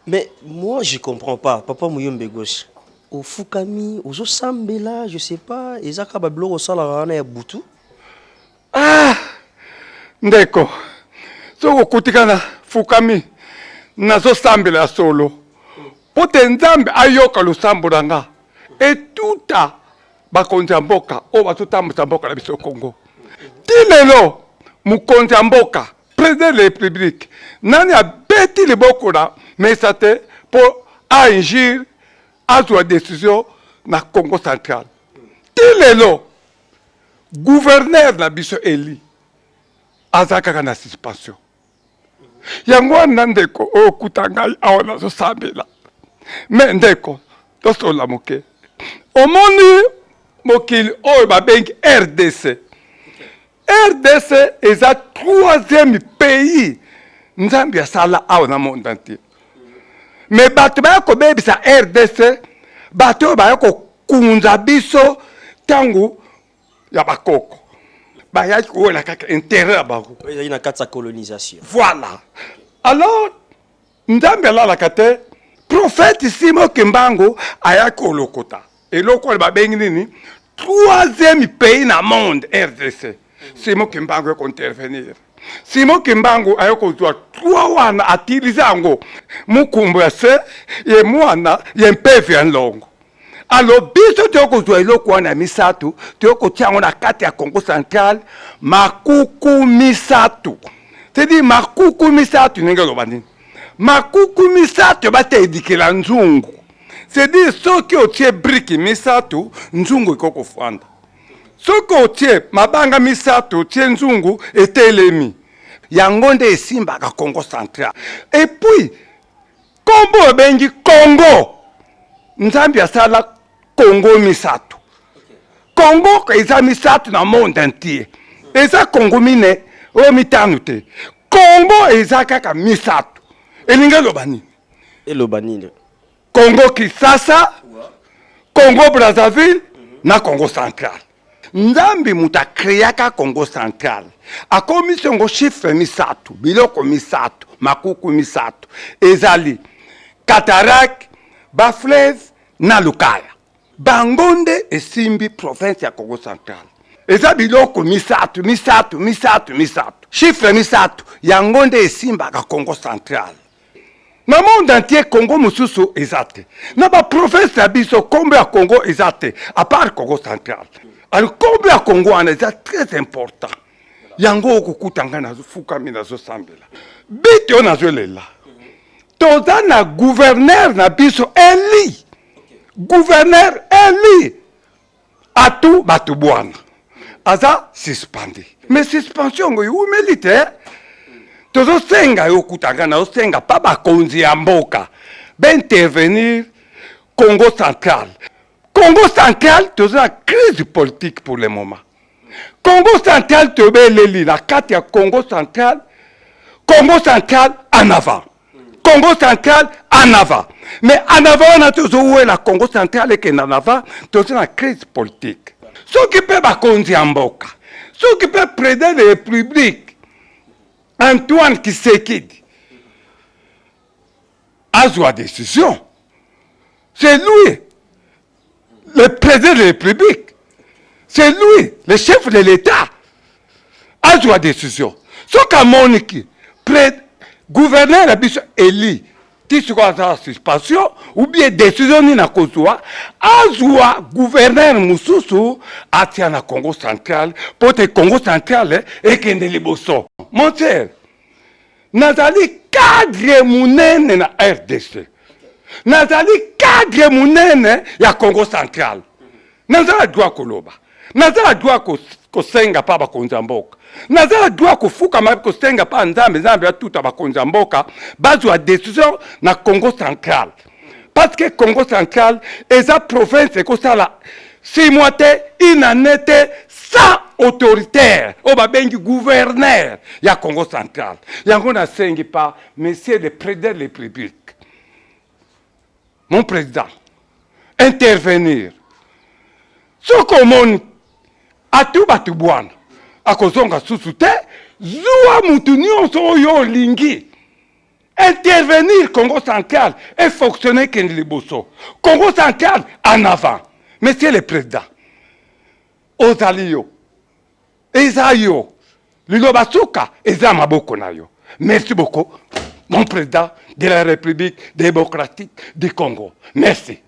Mais moi, je comprends pas. Papa Mouyombe gauche. Au Fukami, aux Osambela, je sais pas. Ezaka Bablo au Salarana et Boutou. Ah, ndeko. Soko kutikana Fukami. Nazo sambela solo. Pote nzambe ayoka lusambo nga. Et tuta bakonzi mboka o batutambuza mboka na biso Congo. Tilelo mukonzi mboka président de la République nani abeti liboko na mesate pour agir azwa décision na Congo central. Tilelo gouverneur na biso Eli azaka na suspension. Yango wana ndeko okuta ngai awa nazosambela. Me ndeko tosola moke. Omoni mokili oyo babengi RDC. RDC est le troisième pays nzambi asala awa na monde entier. Mais bato bayako bebisa RDC, bato bayako kunza biso tangu ya bakoko. Bayaki kuwela kaka intérêt ya bako. Il y a une carte colonisation. Voilà. Alors, nzambi alala kate, prophète Simon Kimbangu ayaki olokota. Et loko babengi nini? Troisième pays na monde RDC. Simon Kimbangu yako intervenir. Simon Kimbangu ayako zwa 3 wana atiliza yango. Mukumbu ya se, ye mwana, ye mpevi ya nlongo. Alors, biso toko zwa iloko wana misatu, toko tiango na kati ya Congo Central, makuku misatu. C'est-à-dire makuku misatu nenge loba nini? Makuku misatu bate edikela nzungu. C'est-à-dire soki otie briki misatu, nzungu ikoko fwanda. Soki otie mabanga misatu, otie nzungu etelemi. Yango nde esimbaka Congo Central. Et puis, kombo bengi Congo. Nzambi asala Congo misatu. Congo eza misatu na monde entier. Eza Congo mine o mitanu te. Congo eza kaka misatu. Elinga lobani. Elobani. Congo Kinshasa, Congo Brazzaville, na Congo Central. Nzambi muta kreaka Congo Central. Akomi songo chiffre misatu, biloko misatu, makuku misatu. Ezali Katarak, Baflez, na Lukaya. Bangonde esimbi province ya Congo Central. Eza biloko misatu. Chiffre misatu, yangonde esimba ka Congo Central. Na monde entier Congo mususu ezate. Na ba province ya biso kombe ya Congo ezate, à part Congo Central. Alors kombe ya Congo wana eza très important. Yango okukutanga na Fukami na zo sambela. Biti ona zo lela. Toza na gouverneur na biso Eli. Gouverneur Eli. Atu batubwana. Aza suspendi. Mais suspension ngo yumelite. Tozo senga yokutanga na osenga pa bakonzi ya mboka d'intervenir Congo Central. Congo Central tozo la crise politique pour le moment. Congo Central tobeleli la carte ya Congo Central. Congo Central en avant. Congo Central en avant. Mais en avant on a toujours la Congo Central et en avant tozo la crise politique. Ce qui peut bakonzi ya mboka. Ce qui peut président de la République Antoine Tshisekedi a joué décision. C'est lui, le président de la République. C'est lui, le chef de l'État, a joué décision. Ce qu'a Moniki, gouverneur a dit Eli, qui sera en suspension, ou bien décision ni na kozwa, a joué gouverneur Moussoussou, a tient na Congo Central, pour te Congo Central, et qu'il ne liboso. Mon cher, nazali cadre munene na RDC. Nazali cadre munene ya Congo Central. Nazala droit koloba. Nazala droit kosenga pa bakonzi mboka. Nazala droit kofuka ma kosenga pa nzambe ya tuta bakonzi mboka bazwa décision na Congo Central. Parce que Congo Central est la province ko sala 6 mois une année sans autoritaire, au babengi gouverneur, il y a Congo Central. Il y a un sengi pas, monsieur le président de la République. Mon président, intervenir. Ce qu'on a tout battu boine, à cause de sous-souté, zoua moutounion so yo lingi. intervenir Congo central et fonctionner comme les Bosso. Congo central en avant. Monsieur le Président, Ozalio, Ezayo, Lilo Basuka, Eza Maboko Nayo. Merci beaucoup, mon Président de la République démocratique du Congo. Merci.